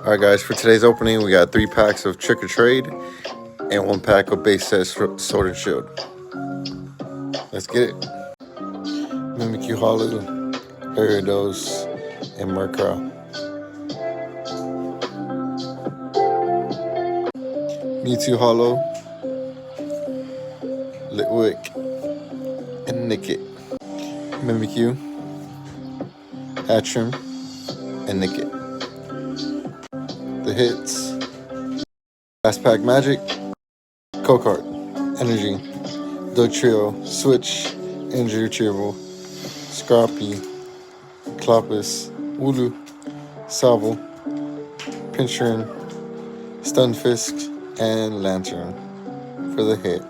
Alright guys, for today's opening we got 3 packs of Trick or Trade and 1 pack of base set Sword and Shield. Let's get it. Mimikyu Holo, Gyarados, and Murkrow. Mewtwo Holo, Litwick, and Nickit. Mimikyu, Hatchrim, and Nickit. The hits: Last Pack Magic, Kokart, Energy, Dugtrio, Switch, Injury Retrieval, Scrappy, Cloppus, Wooloo, Sobble, Pincurn, Stunfisk, and Lantern for the hit.